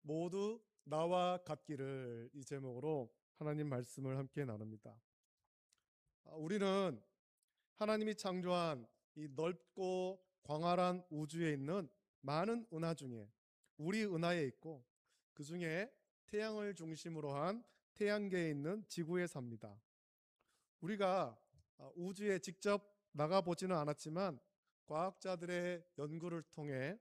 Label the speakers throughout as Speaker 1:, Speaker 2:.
Speaker 1: 모두 나와 같기를, 이 제목으로 하나님 말씀을 함께 나눕니다. 우리는 하나님이 창조한 이 넓고 광활한 우주에 있는 많은 은하 중에 우리 은하에 있고, 그 중에 태양을 중심으로 한 태양계에 있는 지구에 삽니다. 우리가 우주에 직접 나가보지는 않았지만 과학자들의 연구를 통해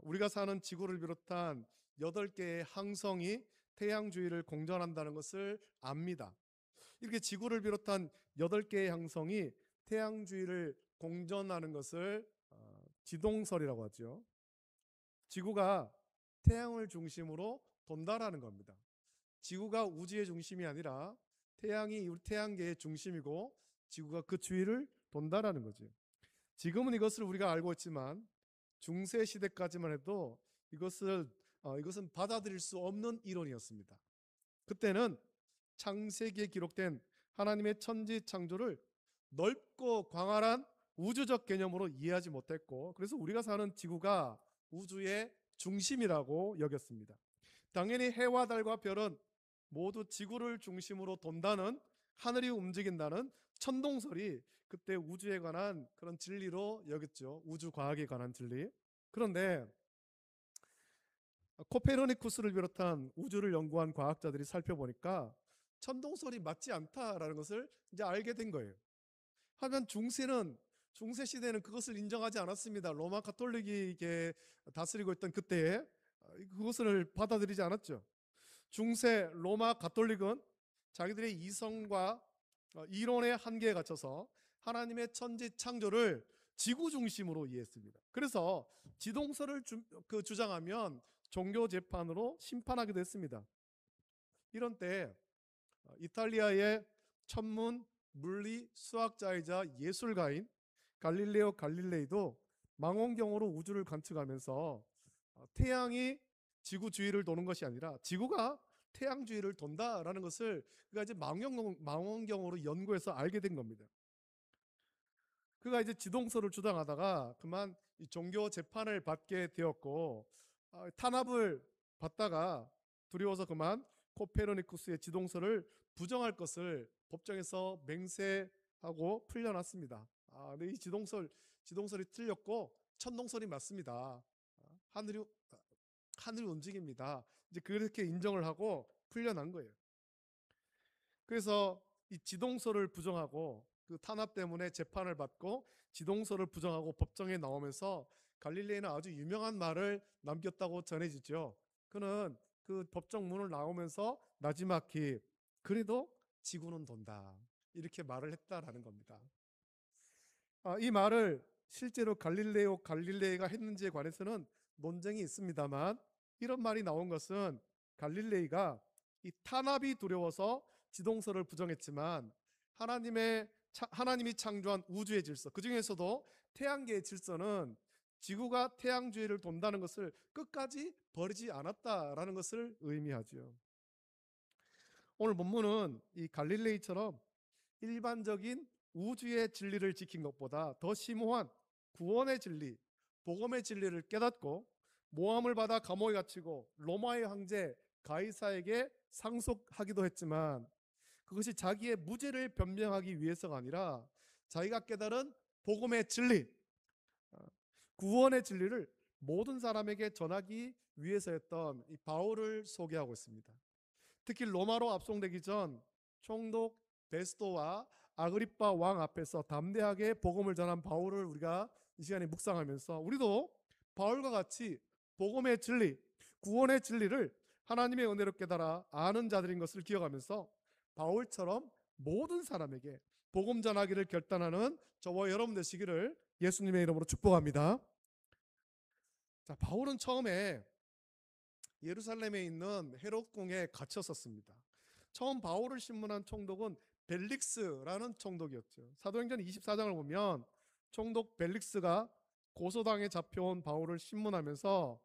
Speaker 1: 우리가 사는 지구를 비롯한 8개의 항성이 태양 주위를 공전한다는 것을 압니다. 이렇게 지구를 비롯한 8개의 항성이 태양 주위를 공전하는 것을 지동설이라고 하죠. 지구가 태양을 중심으로 돈다라는 겁니다. 지구가 우주의 중심이 아니라 태양이 우리 태양계의 중심이고 지구가 그 주위를 돈다라는 거죠. 지금은 이것을 우리가 알고 있지만 중세 시대까지만 해도 이것은 받아들일 수 없는 이론이었습니다. 그때는 창세기에 기록된 하나님의 천지 창조를 넓고 광활한 우주적 개념으로 이해하지 못했고, 그래서 우리가 사는 지구가 우주의 중심이라고 여겼습니다. 당연히 해와 달과 별은 모두 지구를 중심으로 돈다는, 하늘이 움직인다는 천동설이 그때 우주에 관한 그런 진리로 여겼죠. 우주 과학에 관한 진리. 그런데 코페르니쿠스를 비롯한 우주를 연구한 과학자들이 살펴보니까 천동설이 맞지 않다라는 것을 이제 알게 된 거예요. 하지만 중세 시대는 그것을 인정하지 않았습니다. 로마 가톨릭이 다스리고 있던 그때에 그것을 받아들이지 않았죠. 중세 로마 가톨릭은 자기들의 이성과 이론의 한계에 갇혀서 하나님의 천지 창조를 지구 중심으로 이해했습니다. 그래서 지동설을 주장하면 종교 재판으로 심판하기도 했습니다. 이런 때 이탈리아의 천문 물리 수학자이자 예술가인 갈릴레오 갈릴레이도 망원경으로 우주를 관측하면서 태양이 지구 주위를 도는 것이 아니라 지구가 태양 주위를 돈다라는 것을 그가 이제 망원경으로 연구해서 알게 된 겁니다. 그가 이제 지동설을 주장하다가 그만 종교 재판을 받게 되었고, 탄압을 받다가 두려워서 그만 코페르니쿠스의 지동설을 부정할 것을 법정에서 맹세하고 풀려났습니다. 근데 이 지동설이 틀렸고 천동설이 맞습니다. 하늘이 움직입니다. 이제 그렇게 인정을 하고 풀려난 거예요. 그래서 이 지동설을 부정하고 그 탄압 때문에 재판을 받고 지동설을 부정하고 법정에 나오면서 갈릴레이는 아주 유명한 말을 남겼다고 전해지죠. 그는 그 법정 문을 나오면서 나지막히 그래도 지구는 돈다, 이렇게 말을 했다라는 겁니다. 이 말을 실제로 갈릴레이가 했는지에 관해서는 논쟁이 있습니다만, 이런 말이 나온 것은 갈릴레이가 이 탄압이 두려워서 지동설을 부정했지만 하나님이 창조한 우주의 질서, 그 중에서도 태양계의 질서는 지구가 태양 주위를 돈다는 것을 끝까지 버리지 않았다라는 것을 의미하죠. 오늘 본문은 이 갈릴레이처럼 일반적인 우주의 진리를 지킨 것보다 더 심오한 구원의 진리, 복음의 진리를 깨닫고 모함을 받아 감옥에 갇히고 로마의 황제 가이사에게 상속하기도 했지만, 그것이 자기의 무죄를 변명하기 위해서가 아니라 자기가 깨달은 복음의 진리, 구원의 진리를 모든 사람에게 전하기 위해서였던 이 바울을 소개하고 있습니다. 특히 로마로 압송되기 전 총독 베스토와 아그리빠 왕 앞에서 담대하게 복음을 전한 바울을 우리가 이 시간에 묵상하면서, 우리도 바울과 같이 복음의 진리, 구원의 진리를 하나님의 은혜로 깨달아 아는 자들인 것을 기억하면서 바울처럼 모든 사람에게 복음 전하기를 결단하는 저와 여러분 되시기를 예수님의 이름으로 축복합니다. 자, 바울은 처음에 예루살렘에 있는 헤롯 궁에 갇혔었습니다. 처음 바울을 신문한 총독은 벨릭스라는 총독이었죠. 사도행전 24장을 보면 총독 벨릭스가 고소당에 잡혀온 바울을 신문하면서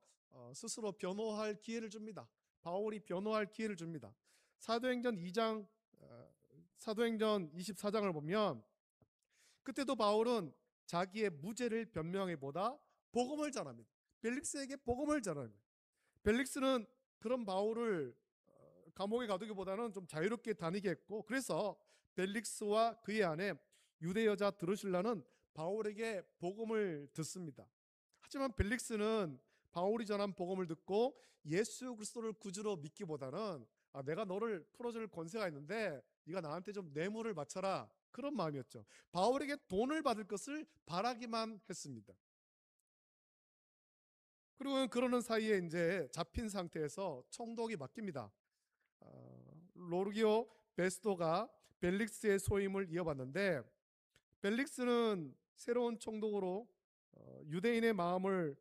Speaker 1: 스스로 변호할 기회를 줍니다. 바울이 변호할 기회를 줍니다. 사도행전 24장을 보면 그때도 바울은 자기의 무죄를 변명하기보다 복음을 전합니다. 벨릭스에게 복음을 전합니다. 벨릭스는 그런 바울을 감옥에 가두기보다는 좀 자유롭게 다니게 했고, 그래서 벨릭스와 그의 아내 유대 여자 드루실라는 바울에게 복음을 듣습니다. 하지만 벨릭스는 바울이 전한 복음을 듣고 예수 그리스도를 구주로 믿기보다는 내가 너를 풀어줄 권세가 있는데 네가 나한테 좀 뇌물을 바쳐라, 그런 마음이었죠. 바울에게 돈을 받을 것을 바라기만 했습니다. 그리고 그러는 사이에 이제 잡힌 상태에서 총독이 바뀝니다. 로르기오 베스토가 벨릭스의 소임을 이어받는데, 벨릭스는 새로운 총독으로 유대인의 마음을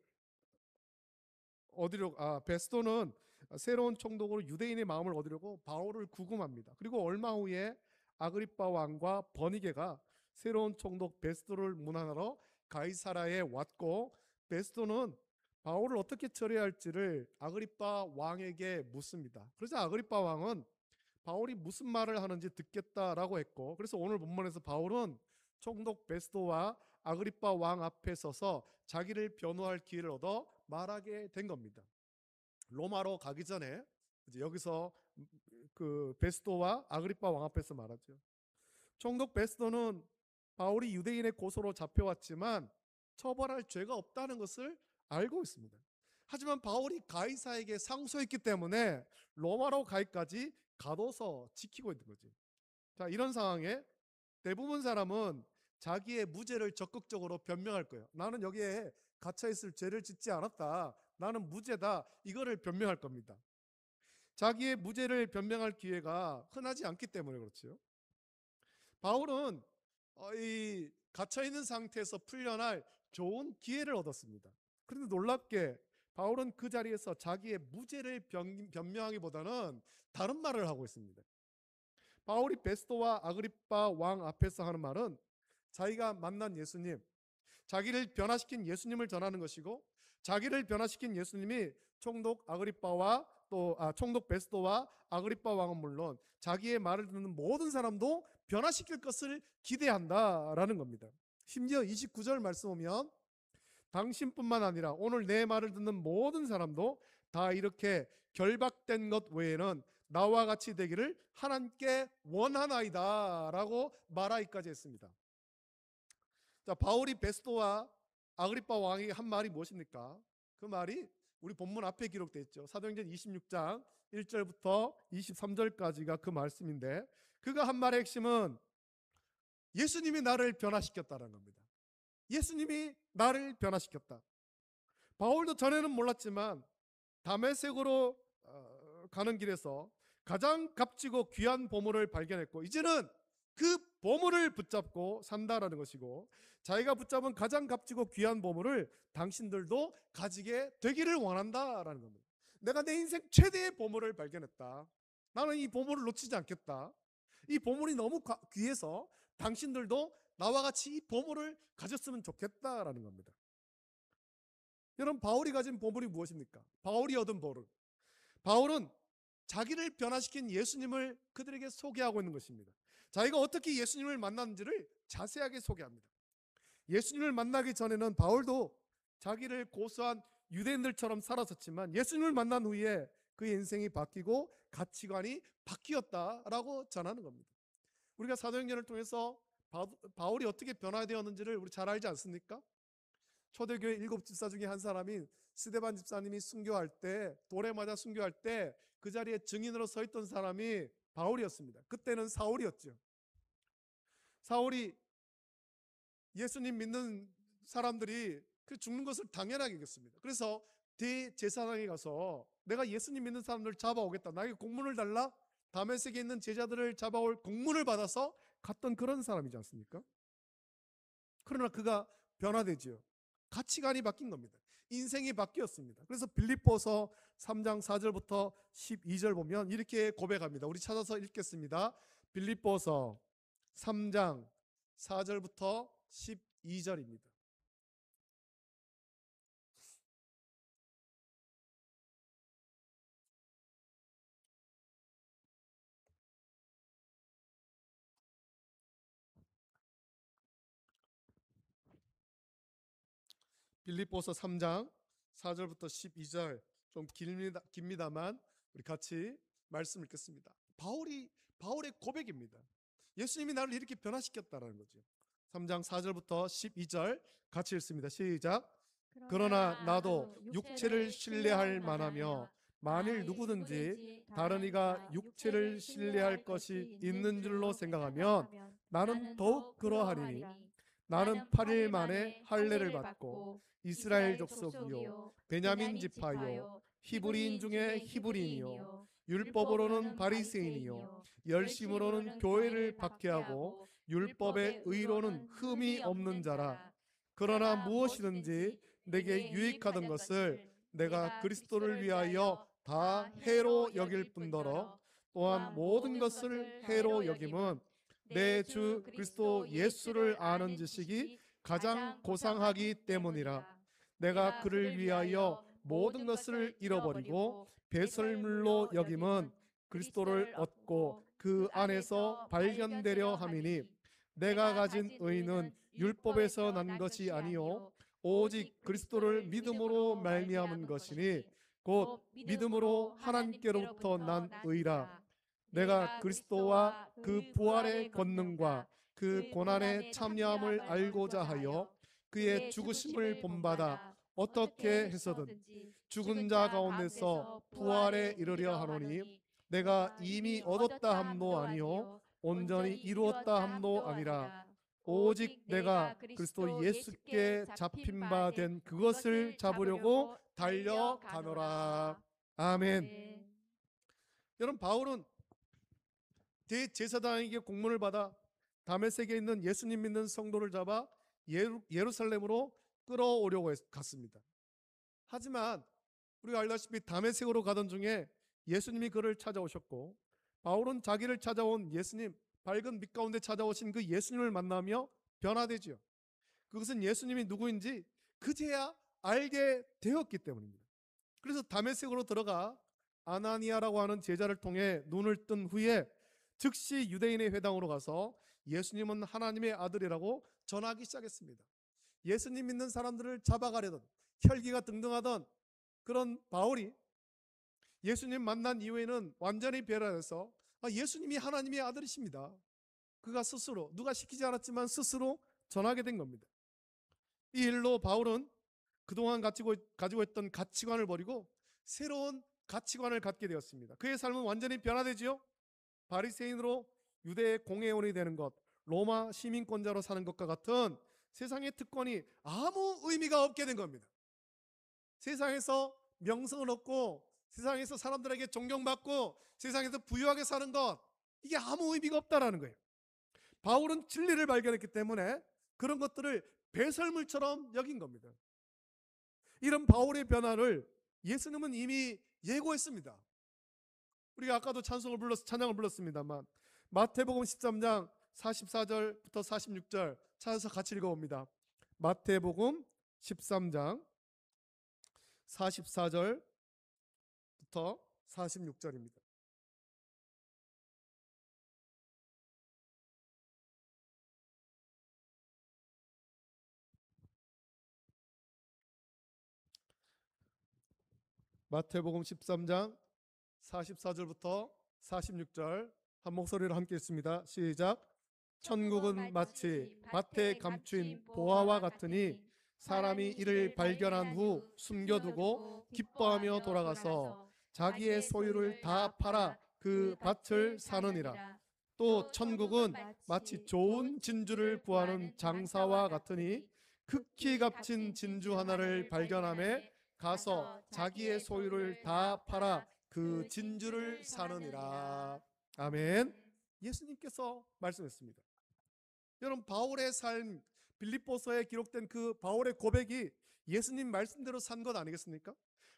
Speaker 1: 얻으려고, 베스토는 새로운 총독으로 유대인의 마음을 얻으려고 바울을 구금합니다. 그리고 얼마 후에 아그리파 왕과 버니게가 새로운 총독 베스토를 문안하러 가이사라에 왔고, 베스토는 바울을 어떻게 처리해야 할지를 아그리파 왕에게 묻습니다. 그래서 아그리파 왕은 바울이 무슨 말을 하는지 듣겠다라고 했고, 그래서 오늘 본문에서 바울은 총독 베스토와 아그리파 왕 앞에 서서 자기를 변호할 기회를 얻어 말하게 된 겁니다. 로마로 가기 전에 이제 여기서 그 베스토와 아그리파 왕 앞에서 말하죠. 총독 베스토는 바울이 유대인의 고소로 잡혀왔지만 처벌할 죄가 없다는 것을 알고 있습니다. 하지만 바울이 가이사에게 상소했기 때문에 로마로 가기까지 가둬서 지키고 있는 거지. 자, 이런 상황에 대부분 사람은 자기의 무죄를 적극적으로 변명할 거예요. 나는 여기에 갇혀 있을 죄를 짓지 않았다, 나는 무죄다, 이거를 변명할 겁니다. 자기의 무죄를 변명할 기회가 흔하지 않기 때문에 그렇죠. 바울은 이 갇혀 있는 상태에서 풀려날 좋은 기회를 얻었습니다. 그런데 놀랍게 바울은 그 자리에서 자기의 무죄를 변명하기보다는 다른 말을 하고 있습니다. 바울이 베스토와 아그리파 왕 앞에서 하는 말은 자기가 만난 예수님, 자기를 변화시킨 예수님을 전하는 것이고, 자기를 변화시킨 예수님이 총독 아그리파와 총독 베스토와 아그리파 왕은 물론 자기의 말을 듣는 모든 사람도 변화시킬 것을 기대한다라는 겁니다. 심지어 29절 말씀 보면 당신뿐만 아니라 오늘 내 말을 듣는 모든 사람도 다 이렇게 결박된 것 외에는 나와 같이 되기를 하나님께 원하나이다 라고 말하기까지 했습니다. 자, 바울이 베스토와 아그리파 왕에게 한 말이 무엇입니까? 그 말이 우리 본문 앞에 기록되어 있죠. 사도행전 26장 1절부터 23절까지가 그 말씀인데, 그가 한 말의 핵심은 예수님이 나를 변화시켰다는 겁니다. 예수님이 나를 변화시켰다. 바울도 전에는 몰랐지만 다메섹으로 가는 길에서 가장 값지고 귀한 보물을 발견했고, 이제는 그 보물을 붙잡고 산다라는 것이고, 자기가 붙잡은 가장 값지고 귀한 보물을 당신들도 가지게 되기를 원한다라는 겁니다. 내가 내 인생 최대의 보물을 발견했다, 나는 이 보물을 놓치지 않겠다, 이 보물이 너무 귀해서 당신들도 나와 같이 이 보물을 가졌으면 좋겠다라는 겁니다. 여러분, 바울이 가진 보물이 무엇입니까? 바울이 얻은 보물, 바울은 자기를 변화시킨 예수님을 그들에게 소개하고 있는 것입니다. 자기가 어떻게 예수님을 만났는지를 자세하게 소개합니다. 예수님을 만나기 전에는 바울도 자기를 고소한 유대인들처럼 살았었지만 예수님을 만난 후에 그의 인생이 바뀌고 가치관이 바뀌었다라고 전하는 겁니다. 우리가 사도행전을 통해서 바울이 어떻게 변화되었는지를 우리 잘 알지 않습니까? 초대교회 7집사 중에 한 사람인 스데반 집사님이 순교할 때, 돌에 맞아 순교할 때 그 자리에 증인으로 서 있던 사람이 바울이었습니다. 그때는 사울이었죠. 사울이 예수님 믿는 사람들이 그 죽는 것을 당연하게 여겼습니다. 그래서 대제사장에 가서 내가 예수님 믿는 사람들을 잡아오겠다, 나에게 공문을 달라, 다메섹에 있는 제자들을 잡아올 공문을 받아서 갔던 그런 사람이지 않습니까? 그러나 그가 변화되지요. 가치관이 바뀐 겁니다. 인생이 바뀌었습니다. 그래서 빌립보서 3장 4절부터 12절 보면 이렇게 고백합니다. 우리 찾아서 읽겠습니다. 빌립보서 3장 4절부터 12절입니다. 빌립보서 3장 4절부터 12절, 좀 깁니다만 우리 같이 말씀 읽겠습니다. 바울의 고백입니다. 예수님이 나를 이렇게 변화시켰다라는 거죠. 3장 4절부터 12절 같이 읽습니다. 시작. 그러나 나도 육체를 신뢰할 만하며 만일 누구든지 다른 이가 육체를 신뢰할 것이 있는 줄로 생각하면 나는 더욱 그러하리니 나는 8일 만에 할례를 받고 이스라엘 족속이요 베냐민 지파요 히브리인 중에 히브리인이요 율법으로는 바리새인이요 열심으로는 교회를 박해하고 율법의 의로는 흠이 없는 자라. 그러나 무엇이든지 내게 유익하던 것을 내가 그리스도를 위하여 다 해로 여길 뿐더러 또한 모든 것을 해로 여김은 내 주 그리스도 예수를 아는 지식이 가장 고상하기 때문이라. 내가 그를 위하여 모든 것을 잃어버리고 배설물로 여김은 그리스도를 얻고 그 안에서 발견되려 함이니 내가 가진 의는 율법에서 난 것이 아니요 오직 그리스도를 믿음으로 말미암은 것이니 곧 믿음으로 하나님께로부터 난 의라. 내가 그리스도와 그 부활의 권능과 그 고난의 참여함을 알고자 하여 그의 죽으심을 본받아 어떻게 해서든 죽은 자 가운데서 부활에 이르려 하노니 내가 이미 얻었다 함도 아니요 온전히 이루었다 함도 아니라 오직 내가 그리스도 예수께 잡힌 바 된 그것을 잡으려고 달려가노라. 아멘. 여러분, 바울은 대제사장에게 공문을 받아 다메섹에 있는 예수님 믿는 성도를 잡아 예루살렘으로 끌어오려고 갔습니다. 하지만 우리가 알다시피 다메섹으로 가던 중에 예수님이 그를 찾아오셨고 바울은 자기를 찾아온 예수님, 밝은 빛 가운데 찾아오신 그 예수님을 만나며 변화되죠. 그것은 예수님이 누구인지 그제야 알게 되었기 때문입니다. 그래서 다메섹으로 들어가 아나니아라고 하는 제자를 통해 눈을 뜬 후에 즉시 유대인의 회당으로 가서 예수님은 하나님의 아들이라고 전하기 시작했습니다. 예수님 믿는 사람들을 잡아가려던 혈기가 등등하던 그런 바울이 예수님 만난 이후에는 완전히 변화해서 예수님이 하나님의 아들이십니다. 그가 스스로, 누가 시키지 않았지만 스스로 전하게 된 겁니다. 이 일로 바울은 그동안 가지고 있던 가치관을 버리고 새로운 가치관을 갖게 되었습니다. 그의 삶은 완전히 변화되지요. 바리새인으로 유대의 공회원이 되는 것, 로마 시민권자로 사는 것과 같은 세상의 특권이 아무 의미가 없게 된 겁니다. 세상에서 명성을 얻고 세상에서 사람들에게 존경받고 세상에서 부유하게 사는 것, 이게 아무 의미가 없다라는 거예요. 바울은 진리를 발견했기 때문에 그런 것들을 배설물처럼 여긴 겁니다. 이런 바울의 변화를 예수님은 이미 예고했습니다. 우리가 아까도 찬양을 불렀습니다만 마태복음 13장 44절부터 46절 찾아서 같이 읽어봅니다. 마태복음 13장 44절부터 46절입니다. 마태복음 13장 44절부터 46절 한 목소리로 함께 읽습니다. 시작. 천국은 마치 밭에 감춘 보화와 같으니 사람이 이를 발견한 후 숨겨두고 기뻐하며 돌아가서 자기의 소유를 다 팔아 그 밭을 사느니라. 또 천국은 마치 좋은 진주를 구하는 장사와 같으니 극히 값진 진주 하나를 발견함에 가서 자기의 소유를 다 팔아 그 진주를 사느니라. 아멘. 예수님께서 말씀했습니다. 여러분, 바울의 삶, 빌립보서에 기록된 그 바울의 고백이 예수님 말씀대로 산 것 아니겠습니까?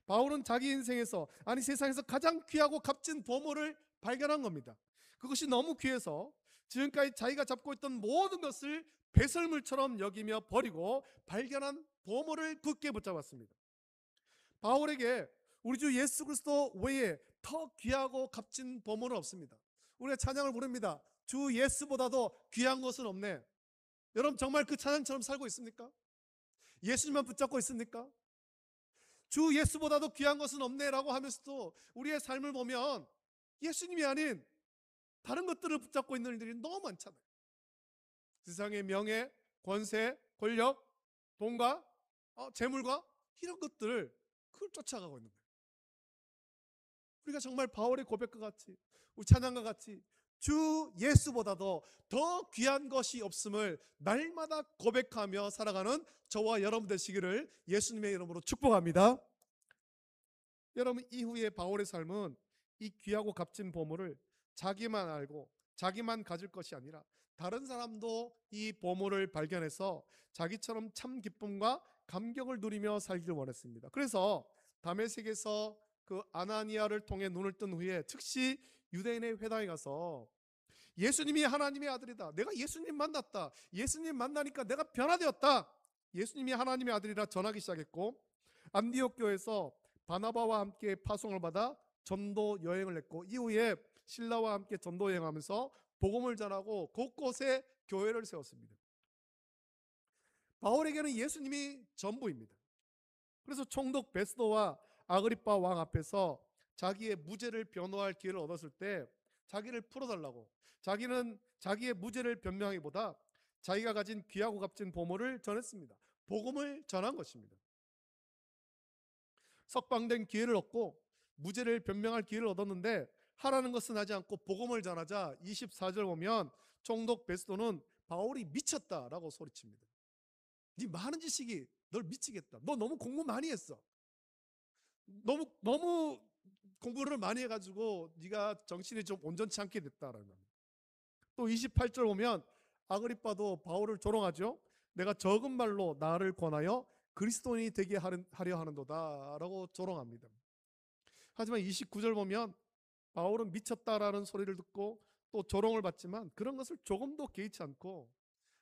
Speaker 1: 바울은 자기 인생에서, 아니 세상에서 가장 귀하고 값진 보물을 발견한 겁니다. 그것이 너무 귀해서 지금까지 자기가 잡고 있던 모든 것을 배설물처럼 여기며 버리고 발견한 보물을 굳게 붙잡았습니다. 바울에게 우리 주 예수 그리스도 외에 더 귀하고 값진 보물은 없습니다. 우리가 찬양을 부릅니다. 주 예수보다도 귀한 것은 없네. 여러분, 정말 그 찬양처럼 살고 있습니까? 예수님만 붙잡고 있습니까? 주 예수보다도 귀한 것은 없네라고 하면서도 우리의 삶을 보면 예수님이 아닌 다른 것들을 붙잡고 있는 일들이 너무 많잖아요. 세상의 명예, 권세, 권력, 돈과 재물과 이런 것들을 그걸 쫓아가고 있는 거예요. 우리가 정말 바울의 고백과 같이, 우리 찬양과 같이 주 예수보다도 더 귀한 것이 없음을 날마다 고백하며 살아가는 저와 여러분 되시기를 예수님의 이름으로 축복합니다. 여러분, 이후에 바울의 삶은 이 귀하고 값진 보물을 자기만 알고 자기만 가질 것이 아니라 다른 사람도 이 보물을 발견해서 자기처럼 참 기쁨과 감격을 누리며 살기를 원했습니다. 그래서 다메섹에서 그 아나니아를 통해 눈을 뜬 후에 즉시 유대인의 회당에 가서 예수님이 하나님의 아들이다, 내가 예수님 만났다, 예수님 만나니까 내가 변화되었다, 예수님이 하나님의 아들이라 전하기 시작했고, 안디옥 교회에서 바나바와 함께 파송을 받아 전도 여행을 했고, 이후에 신라와 함께 전도 여행하면서 복음을 전하고 곳곳에 교회를 세웠습니다. 바울에게는 예수님이 전부입니다. 그래서 총독 베스도와 아그리파 왕 앞에서 자기의 무죄를 변호할 기회를 얻었을 때 자기를 풀어달라고, 자기는 자기의 무죄를 변명하기보다 자기가 가진 귀하고 값진 보물을 전했습니다. 복음을 전한 것입니다. 석방된 기회를 얻고 무죄를 변명할 기회를 얻었는데 하라는 것은 하지 않고 복음을 전하자 24절 보면 총독 베스도는 바울이 미쳤다라고 소리칩니다. 네 많은 지식이 널 미치겠다. 너 너무 공부 많이 했어. 너무 공부를 많이 해가지고 네가 정신이 좀 온전치 않게 됐다라는 겁니다. 또 28절 보면 아그리빠도 바울을 조롱하죠. 내가 적은 말로 나를 권하여 그리스도인이 되게 하려 하는도다 라고 조롱합니다. 하지만 29절 보면 바울은 미쳤다라는 소리를 듣고 또 조롱을 받지만 그런 것을 조금도 개의치 않고,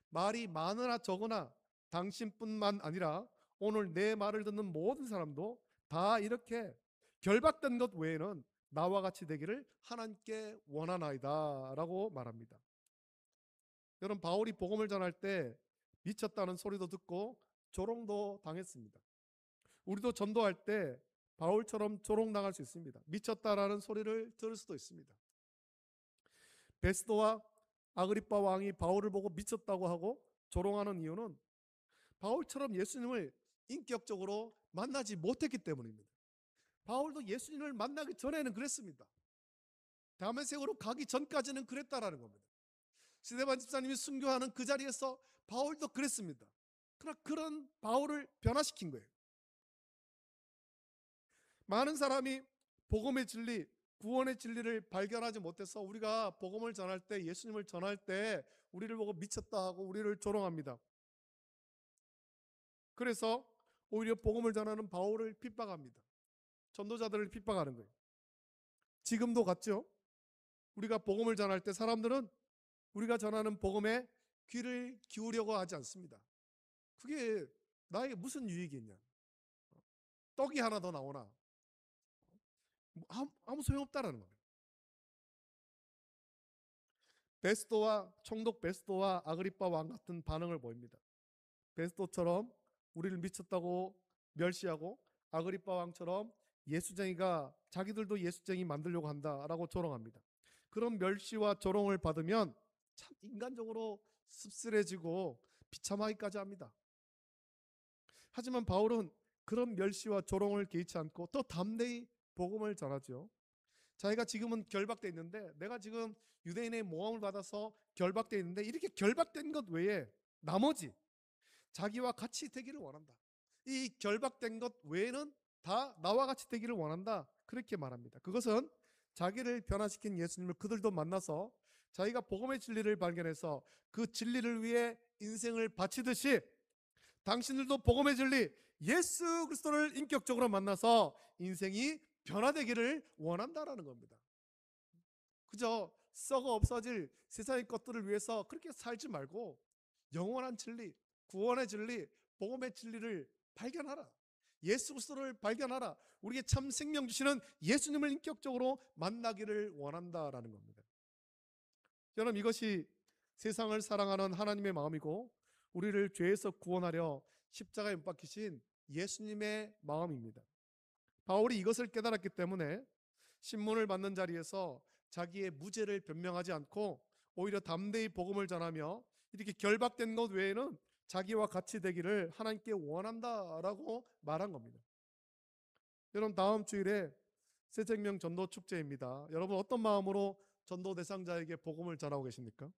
Speaker 1: 말이 많으나 적으나 당신뿐만 아니라 오늘 내 말을 듣는 모든 사람도 다 이렇게 결박된 것 외에는 나와 같이 되기를 하나님께 원하나이다 라고 말합니다. 여러분, 바울이 복음을 전할 때 미쳤다는 소리도 듣고 조롱도 당했습니다. 우리도 전도할 때 바울처럼 조롱당할 수 있습니다. 미쳤다라는 소리를 들을 수도 있습니다. 베스도와 아그리빠 왕이 바울을 보고 미쳤다고 하고 조롱하는 이유는 바울처럼 예수님을 인격적으로 만나지 못했기 때문입니다. 바울도 예수님을 만나기 전에는 그랬습니다. 다메섹으로 가기 전까지는 그랬다라는 겁니다. 스데반 집사님이 순교하는 그 자리에서 바울도 그랬습니다. 그러나 그런 바울을 변화시킨 거예요. 많은 사람이 복음의 진리, 구원의 진리를 발견하지 못해서 우리가 복음을 전할 때, 예수님을 전할 때 우리를 보고 미쳤다 하고 우리를 조롱합니다. 그래서 오히려 복음을 전하는 바울을 핍박합니다. 전도자들을 핍박하는 거예요. 지금도 같죠? 우리가 복음을 전할 때 사람들은 우리가 전하는 복음에 귀를 기울이려고 하지 않습니다. 그게 나에게 무슨 유익이 있냐? 떡이 하나 더 나오나? 아무 소용없다라는 겁니다. 베스도와 총독 베스도와 아그리빠 왕 같은 반응을 보입니다. 베스도처럼 우리를 미쳤다고 멸시하고 아그리빠 왕처럼 예수쟁이가 자기들도 예수쟁이 만들려고 한다라고 조롱합니다. 그런 멸시와 조롱을 받으면 참 인간적으로 씁쓸해지고 비참하기까지 합니다. 하지만 바울은 그런 멸시와 조롱을 개의치 않고 더 담대히 복음을 전하죠. 자기가 지금은 결박되어 있는데, 내가 지금 유대인의 모함을 받아서 결박되어 있는데 이렇게 결박된 것 외에 나머지 자기와 같이 되기를 원한다. 이 결박된 것 외에는 다 나와 같이 되기를 원한다. 그렇게 말합니다. 그것은 자기를 변화시킨 예수님을 그들도 만나서 자기가 복음의 진리를 발견해서 그 진리를 위해 인생을 바치듯이 당신들도 복음의 진리 예수 그리스도를 인격적으로 만나서 인생이 변화되기를 원한다라는 겁니다. 그저 썩어 없어질 세상의 것들을 위해서 그렇게 살지 말고 영원한 진리, 구원의 진리, 복음의 진리를 발견하라. 예수 그리스도를 발견하라. 우리에게 참 생명 주시는 예수님을 인격적으로 만나기를 원한다라는 겁니다. 여러분, 이것이 세상을 사랑하는 하나님의 마음이고 우리를 죄에서 구원하려 십자가에 못 박히신 예수님의 마음입니다. 바울이 이것을 깨달았기 때문에 신문을 받는 자리에서 자기의 무죄를 변명하지 않고 오히려 담대히 복음을 전하며 이렇게 결박된 것 외에는 자기와 같이 되기를 하나님께 원한다라고 말한 겁니다. 여러분, 다음 주일에 새생명 전도 축제입니다. 여러분, 어떤 마음으로 전도 대상자에게 복음을 전하고 계십니까?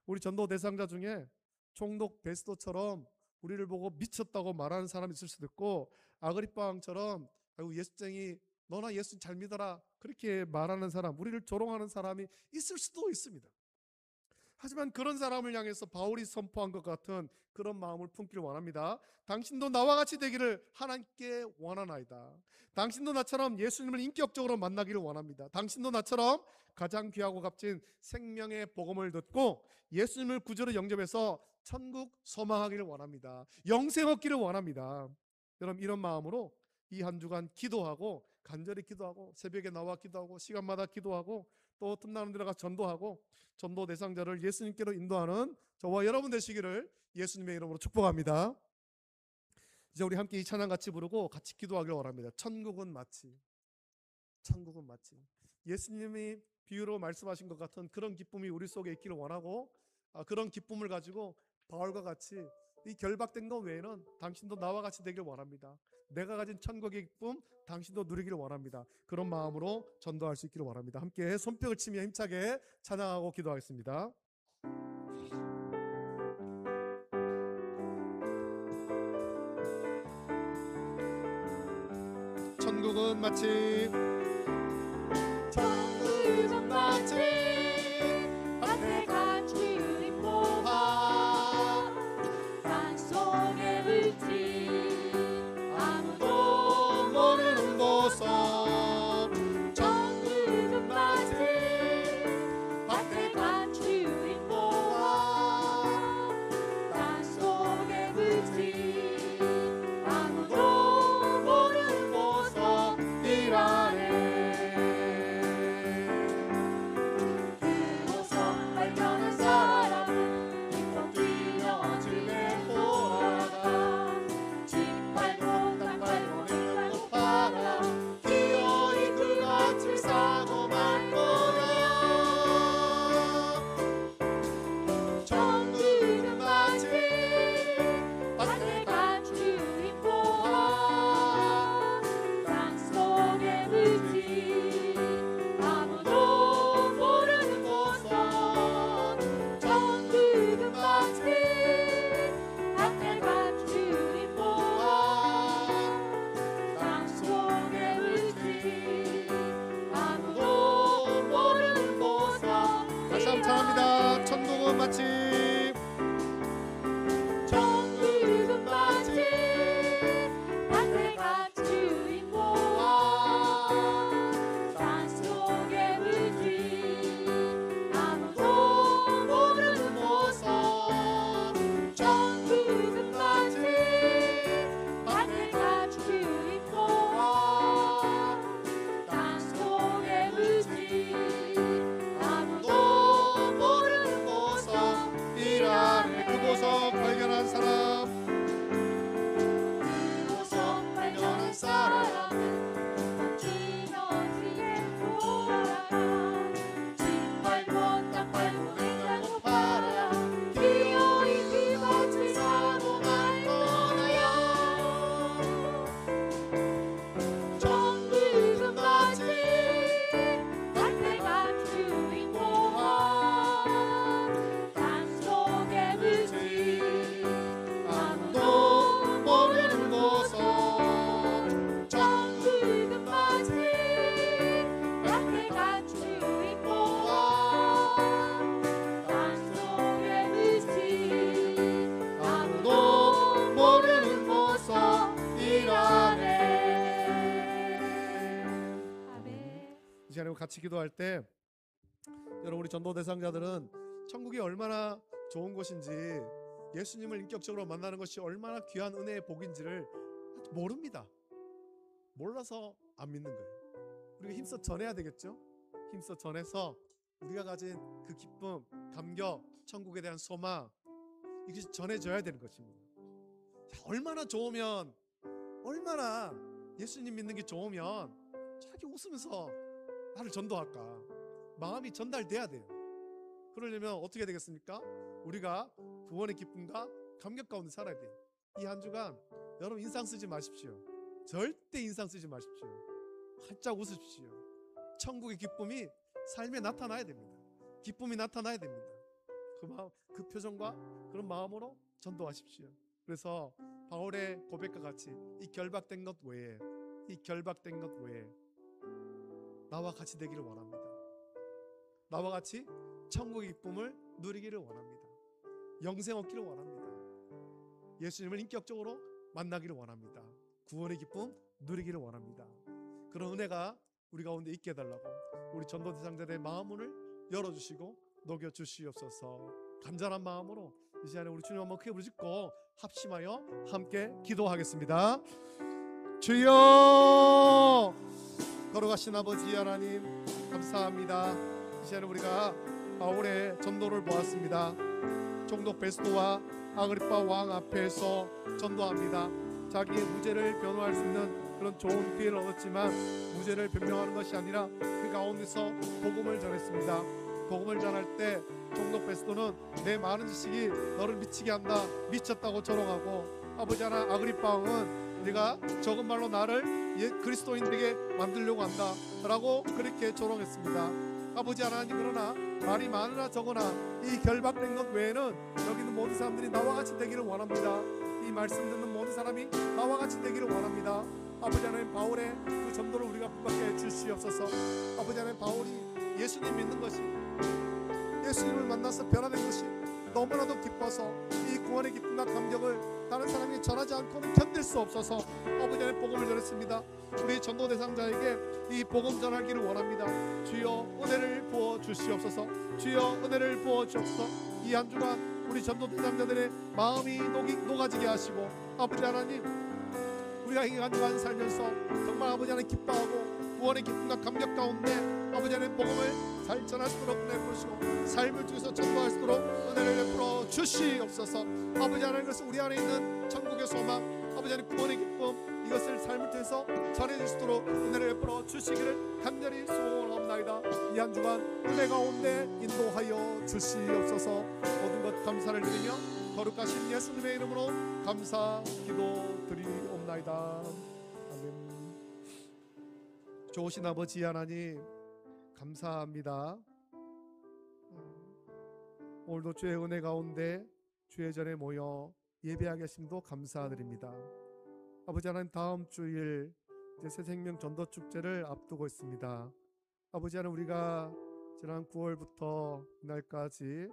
Speaker 1: 우리 전도 대상자 중에 총독 베스도처럼 우리를 보고 미쳤다고 말하는 사람이 있을 수도 있고, 아그리빠 왕처럼 아이고 예수쟁이 너나 예수 잘 믿어라 그렇게 말하는 사람, 우리를 조롱하는 사람이 있을 수도 있습니다. 하지만 그런 사람을 향해서 바울이 선포한 것 같은 그런 마음을 품기를 원합니다. 당신도 나와 같이 되기를 하나님께 원하나이다. 당신도 나처럼 예수님을 인격적으로 만나기를 원합니다. 당신도 나처럼 가장 귀하고 값진 생명의 복음을 듣고 예수님을 구주로 영접해서 천국 소망하기를 원합니다. 영생 얻기를 원합니다. 여러분, 이런 마음으로 이 한 주간 기도하고, 간절히 기도하고, 새벽에 나와 기도하고, 시간마다 기도하고, 또 틈나는 데로 가서 전도하고, 전도 대상자를 예수님께로 인도하는 저와 여러분 되시기를 예수님의 이름으로 축복합니다. 이제 우리 함께 이 찬양 같이 부르고 같이 기도하기를 원합니다. 천국은 마치, 천국은 마치 예수님이 비유로 말씀하신 것 같은 그런 기쁨이 우리 속에 있기를 원하고, 그런 기쁨을 가지고 바울과 같이 이 결박된 것 외에는 당신도 나와 같이 되길 원합니다. 내가 가진 천국의 기쁨 당신도 누리기를 원합니다. 그런 마음으로 전도할 수 있기를 원합니다. 함께 손뼉을 치며 힘차게 찬양하고 기도하겠습니다. 천국은 마치, 천국은 마치 밭에 갇힌 모아 산속의 물질 아무도 모르는 보석. 천국은 마치 밭에 갇힌 모아 산속의 물질 아무도 모르는 보석이라네. 그 보석 발견한 사람은 기뻐 뛰어들며 돌아가 집 팔고 땅 팔고 내 팔고 팔아 기어이 그 밭을 사고 말 거야. 천국은 마치 밭에 갇힌 보아 땅속의 물질 아무도 모르는 보석. 천국은 마치 밭에 갇힌 보아 땅속의 물질 아무도 모르는 보석. 다시 한번 찬합니다. 천국은 마치, 천국은 마치 밭에 갇힌 보아 산속의 물질 아무도 모르는 보석. 천국은 마치 밭에 갇힌 보아 땅속의 물질 아무도 모르는 보석이라네. 그 보석 발견한 사람, 그 보석 발견한 사람은 기너지에 돌아가 집 팔고 땅 팔고 내 팔고 팔아 기어이 그 밭을 사고 말 거야. 천국은 마치 밭에 갇힌 보아 땅속의 물질 아무도 모르는 보석. 천국은 마치 밭에 갇힌 보아 땅속의 물질 아무도 모르는 보석이라네. 이 시간에 같이 기도할 때 여러분, 우리 전도 대상자들은 천국이 얼마나 좋은 곳인지, 예수님을 인격적으로 만나는 것이 얼마나 귀한 은혜의 복인지를 모릅니다. 몰라서 안 믿는 거예요. 우리가 힘써 전해야 되겠죠. 힘써 전해서 우리가 가진 그 기쁨, 감격, 천국에 대한 소망, 이것이 전해져야 되는 것입니다. 자, 얼마나 좋으면, 얼마나 예수님 믿는 게 좋으면 자기 웃으면서 나를 전도할까? 마음이 전달돼야 돼요. 그러려면 어떻게 되겠습니까? 우리가 구원의 기쁨과 감격 가운데 살아야 돼요. 이 한 주간 여러분 인상 쓰지 마십시오. 절대 인상 쓰지 마십시오. 활짝 웃으십시오. 천국의 기쁨이 삶에 나타나야 됩니다. 기쁨이 나타나야 됩니다. 그 마음, 그 표정과 그런 마음으로 전도하십시오. 그래서 바울의 고백과 같이 이 결박된 것 외에 나와 같이 되기를 원합니다. 나와 같이 천국의 기쁨을 누리기를 원합니다. 영생 얻기를 원합니다. 예수님을 인격적으로 만나기를 원합니다. 구원의 기쁨 누리기를 원합니다. 그런 은혜가 우리 가운데 있게 해달라고 우리 전도 대상자들의 마음문을 열어주시고 녹여주시옵소서. 간절한 마음으로 이 시간에 우리 주님 한번 크게 부르짖고 합심하여 함께 기도하겠습니다. 주여, 걸어가신 아버지 하나님 감사합니다. 이 시간에 우리가 바울의 전도를 보았습니다. 총독 베스토와 아그리파 왕 앞에서 전도합니다. 자기의 무죄를 변호할 수 있는 그런 좋은 기회를 얻었지만 무죄를 변명하는 것이 아니라 그 가운데서 복음을 전했습니다. 복음을 전할 때 총독 베스토는 내 많은 지식이 너를 미치게 한다, 미쳤다고 조롱하고, 아버지 하나 아그리파 왕은 네가 적은 말로 나를 그리스도인 되게 만들려고 한다 라고 그렇게 조롱했습니다. 아버지 하나님, 그러나 말이 많으나 적으나 이 결박된 것 외에는 여기 있는 모든 사람들이 나와 같이 되기를 원합니다. 이 말씀 듣는 모든 사람이 나와 같이 되기를 원합니다. 아버지 하나님, 바울의 그 전도를 우리가 붙받게 해주시옵소서. 아버지 하나님, 바울이 예수님 믿는 것이, 예수님을 만나서 변화된 것이 너무나도 기뻐서 이 구원의 기쁨과 감격을 다른 사람이 전하지 않고는 견딜 수 없어서 아버지 하나님 복음을 전했습니다. 우리 전도 대상자에게 이 복음 전하기를 원합니다. 주여 은혜를 부어 주시옵소서. 주여 은혜를 부어 주옵소서. 이 한 주간 우리 전도 대상자들의 마음이 녹아지게 하시고, 아버지 하나님, 우리가 이 한 주간 살면서 정말 아버지 하나님 기뻐하고 구원의 기쁨과 감격 가운데 아버지 하나님 복음을 잘 전할 수 있도록 은혜 부으시고 삶을 통해서 전도할 수 있도록 은혜를 베풀어 주시옵소서. 아버지 하나님, 그래서 우리 안에 있는 천국의 소망, 아버지 하나님 구원의 기쁨, 이것을 삶을 통해서 전해줄 수 있도록 은혜를 베풀어 주시기를 간절히 소원합니다. 이 한 주간 은혜 가운데 인도하여 주시옵소서. 모든 것 감사를 드리며 거룩하신 예수님의 이름으로 감사 기도드리옵나이다. 아멘. 좋으신 아버지 하나님 감사합니다. 오늘도 주의 은혜 가운데 주의 전에 모여 예배하게 하심도 감사드립니다. 아버지 하나님, 다음 주일 이제 새생명 전도축제를 앞두고 있습니다. 아버지 하나님, 우리가 지난 9월부터 이날까지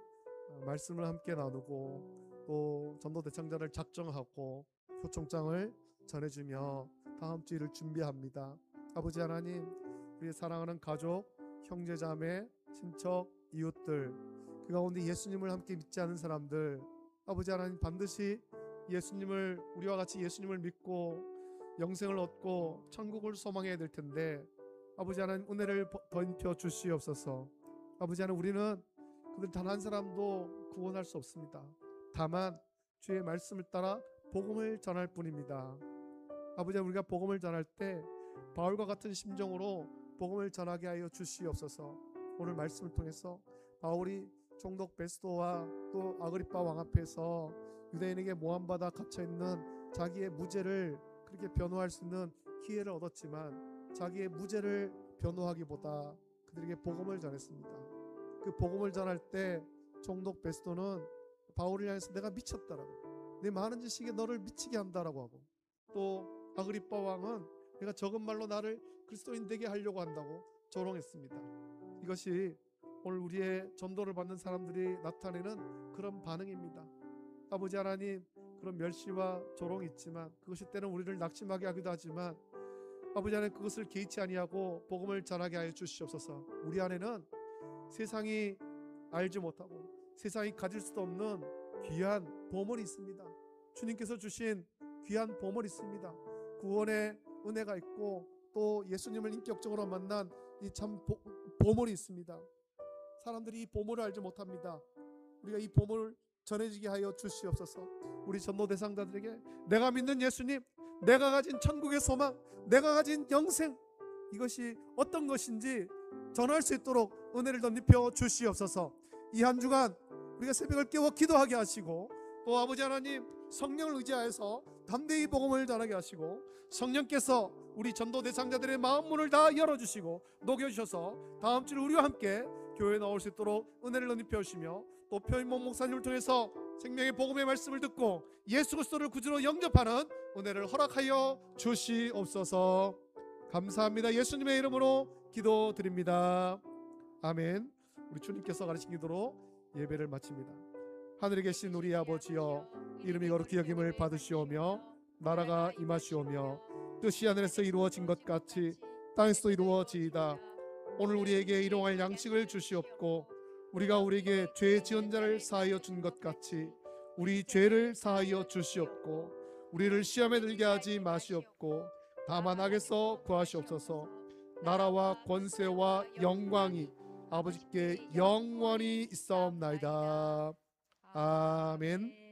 Speaker 1: 말씀을 함께 나누고 또 전도 대상자를 작정하고 표총장을 전해주며 다음 주일을 준비합니다. 아버지 하나님, 우리의 사랑하는 가족, 형제자매, 친척, 이웃들, 그 가운데 예수님을 함께 믿지 않은 사람들, 아버지 하나님, 반드시 예수님을, 우리와 같이 예수님을 믿고 영생을 얻고 천국을 소망해야 될 텐데 아버지 하나님, 은혜를 덧입혀 주시옵소서. 아버지 하나님, 우리는 그들 단 한 사람도 구원할 수 없습니다. 다만 주의 말씀을 따라 복음을 전할 뿐입니다. 아버지 하나님, 우리가 복음을 전할 때 바울과 같은 심정으로 복음을 전하게 하여 주시옵소서. 오늘 말씀을 통해서 바울이 총독 베스토와 또 아그리파 왕 앞에서 유대인에게 모함받아 갇혀있는 자기의 무죄를 그렇게 변호할 수 있는 기회를 얻었지만 자기의 무죄를 변호하기보다 그들에게 복음을 전했습니다. 그 복음을 전할 때 총독 베스토는 바울을 향해서 내가 미쳤다라고, 내 많은 지식에 너를 미치게 한다라고 하고, 또 아그리파 왕은 내가 적은 말로 나를 그리스도인 되게 하려고 한다고 조롱했습니다. 이것이 오늘 우리의 전도를 받는 사람들이 나타내는 그런 반응입니다. 아버지 하나님, 그런 멸시와 조롱이 있지만 그것이 때는 우리를 낙심하게 하기도 하지만 아버지 하나님, 그것을 개의치 아니하고 복음을 전하게 하여 주시옵소서. 우리 안에는 세상이 알지 못하고 세상이 가질 수도 없는 귀한 보물이 있습니다. 주님께서 주신 귀한 보물이 있습니다. 구원의 은혜가 있고 또 예수님을 인격적으로 만난 이 참 보물이 있습니다. 사람들이 이 보물을 알지 못합니다. 우리가 이 보물을 전해지게 하여 주시옵소서. 우리 전도 대상자들에게 내가 믿는 예수님, 내가 가진 천국의 소망, 내가 가진 영생, 이것이 어떤 것인지 전할 수 있도록 은혜를 덧입혀 주시옵소서. 이 한 주간 우리가 새벽을 깨워 기도하게 하시고, 또 아버지 하나님 성령을 의지하여서 담대히 복음을 전하게 하시고, 성령께서 우리 전도 대상자들의 마음 문을 다 열어주시고 녹여주셔서 다음 주를 우리와 함께 교회에 나올 수 있도록 은혜를 덧입혀 주시며, 또 표인목 목사님을 통해서 생명의 복음의 말씀을 듣고 예수 그리스도를 구주로 영접하는 은혜를 허락하여 주시옵소서. 감사합니다. 예수님의 이름으로 기도드립니다. 아멘. 우리 주님께서 가르친 기도로 예배를 마칩니다. 하늘에 계신 우리 아버지여, 이름이 거룩히 여김을 받으시오며 나라가 임하시오며 뜻이 하늘에서 이루어진 것 같이 땅에서도 이루어지이다. 오늘 우리에게 일용할 양식을 주시옵고, 우리가 우리에게 죄 지은 자를 사하여 준 것 같이 우리 죄를 사하여 주시옵고, 우리를 시험에 들게 하지 마시옵고 다만 악에서 구하시옵소서. 나라와 권세와 영광이 아버지께 영원히 있사옵나이다. 아멘.